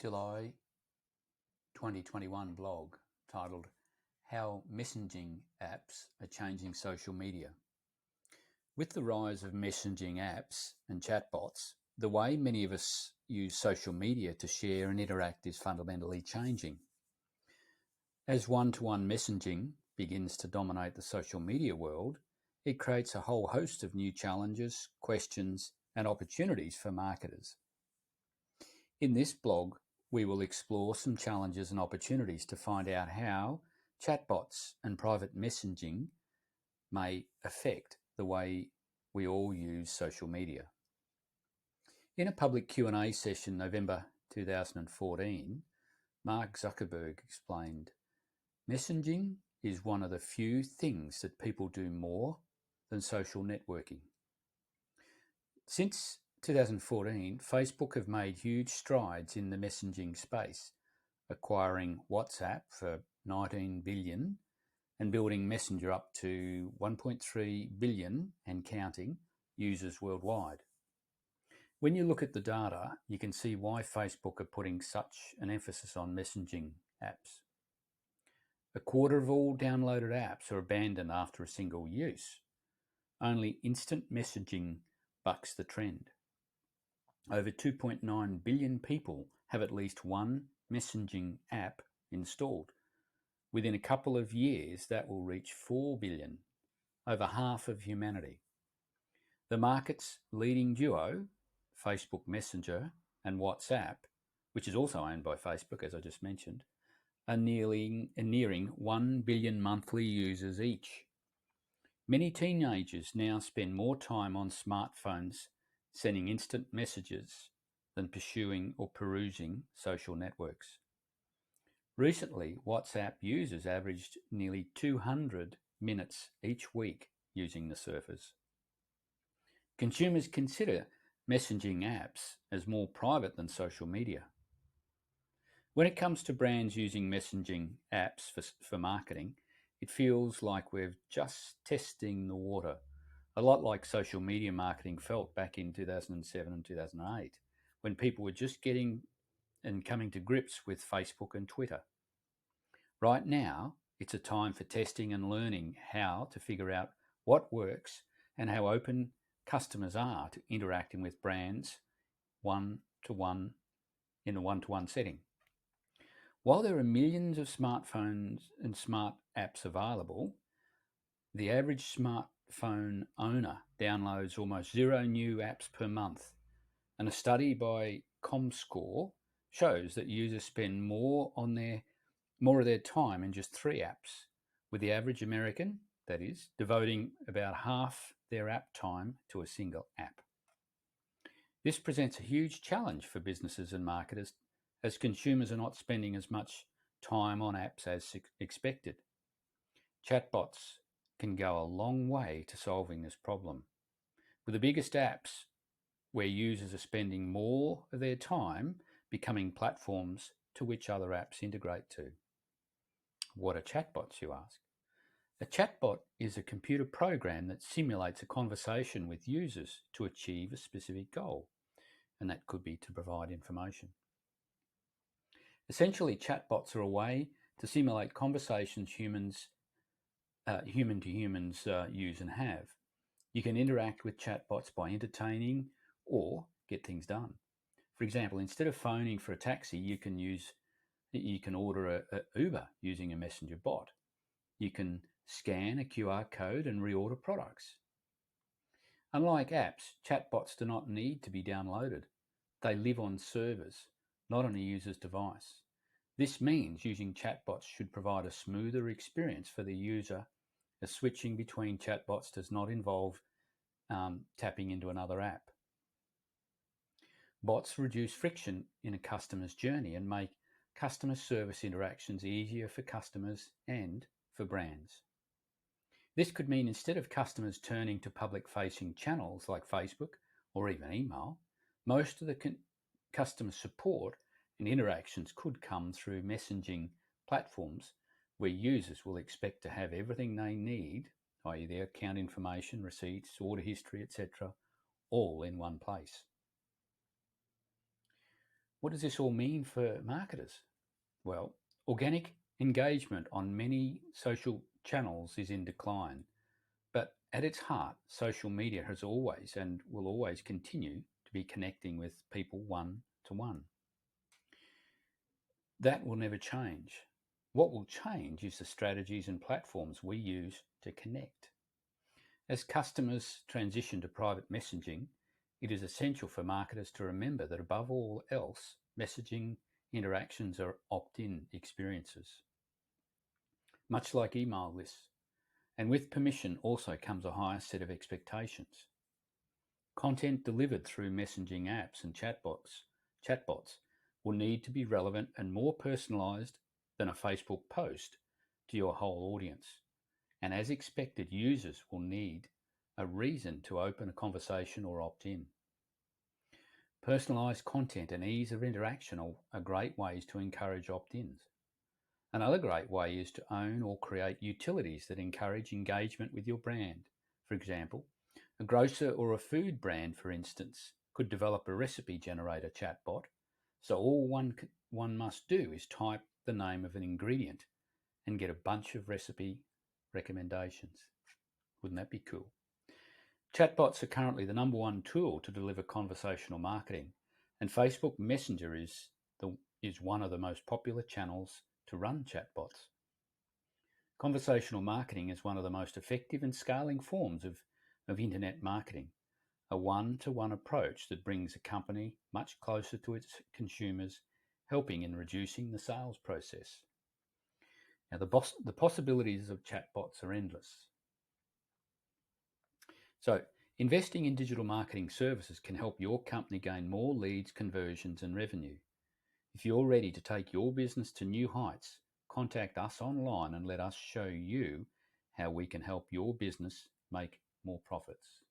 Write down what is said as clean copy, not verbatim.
July 2021 blog titled How Messaging Apps Are Changing Social Media. With the rise of messaging apps and chatbots, the way many of us use social media to share and interact is fundamentally changing. As one-to-one messaging begins to dominate the social media world, it creates a whole host of new challenges, questions, and opportunities for marketers. In this blog, we will explore some challenges and opportunities to find out how chatbots and private messaging may affect the way we all use social media. In a public Q&A session November 2014, Mark Zuckerberg explained, "Messaging is one of the few things that people do more than social networking." Since 2014, Facebook have made huge strides in the messaging space, acquiring WhatsApp for $19 billion and building Messenger up to 1.3 billion and counting users worldwide. When you look at the data, you can see why Facebook are putting such an emphasis on messaging apps. A quarter of all downloaded apps are abandoned after a single use. Only instant messaging bucks the trend. Over 2.9 billion people have at least one messaging app installed. Within a couple of years, that will reach 4 billion, over half of humanity. The market's leading duo, Facebook Messenger and WhatsApp, which is also owned by Facebook, as I just mentioned, are nearing 1 billion monthly users each. Many teenagers now spend more time on smartphones sending instant messages than pursuing or perusing social networks. Recently, WhatsApp users averaged nearly 200 minutes each week using the service. Consumers consider messaging apps as more private than social media. When it comes to brands using messaging apps for marketing, it feels like we're just testing the water, a lot like social media marketing felt back in 2007 and 2008, when people were just getting and coming to grips with Facebook and Twitter. Right now, it's a time for testing and learning how to figure out what works and how open customers are to interacting with brands one-to-one in a one-to-one setting. While there are millions of smartphones and smart apps available, the average smartphone owner downloads almost 0 new apps per month. And a study by Comscore shows that users spend more of their time in just 3 apps, with the average American, that is, devoting about half their app time to a single app. This presents a huge challenge for businesses and marketers, as consumers are not spending as much time on apps as expected. Chatbots can go a long way to solving this problem. With the biggest apps, where users are spending more of their time becoming platforms to which other apps integrate to. What are chatbots, you ask? A chatbot is a computer program that simulates a conversation with users to achieve a specific goal, and that could be to provide information. Essentially, chatbots are a way to simulate conversations human to humans use and have. You can interact with chatbots by entertaining or get things done. For example, instead of phoning for a taxi, you can order a Uber using a messenger bot. You can scan a QR code and reorder products. Unlike apps, chatbots do not need to be downloaded. They live on servers, not on a user's device. This means using chatbots should provide a smoother experience for the user, as switching between chatbots does not involve tapping into another app. Bots reduce friction in a customer's journey and make customer service interactions easier for customers and for brands. This could mean instead of customers turning to public-facing channels like Facebook or even email, most of the customer support and interactions could come through messaging platforms where users will expect to have everything they need, i.e. their account information, receipts, order history, etc., all in one place. What does this all mean for marketers? Well, organic engagement on many social channels is in decline, but at its heart, social media has always and will always continue to be connecting with people one to one. That will never change. What will change is the strategies and platforms we use to connect. As customers transition to private messaging, it is essential for marketers to remember that above all else, messaging interactions are opt-in experiences, much like email lists. And with permission also comes a higher set of expectations. Content delivered through messaging apps and chatbots will need to be relevant and more personalized than a Facebook post to your whole audience. And as expected, users will need a reason to open a conversation or opt in. Personalized content and ease of interaction are great ways to encourage opt ins. Another great way is to own or create utilities that encourage engagement with your brand. For example, a grocer or a food brand, for instance, could develop a recipe generator chatbot. So all one must do is type the name of an ingredient and get a bunch of recipe recommendations. Wouldn't that be cool? Chatbots are currently the number one tool to deliver conversational marketing, and Facebook Messenger is one of the most popular channels to run chatbots. Conversational marketing is one of the most effective and scaling forms of internet marketing, a one-to-one approach that brings a company much closer to its consumers, helping in reducing the sales process. Now, the possibilities of chatbots are endless. So, investing in digital marketing services can help your company gain more leads, conversions, and revenue. If you're ready to take your business to new heights, contact us online and let us show you how we can help your business make more profits.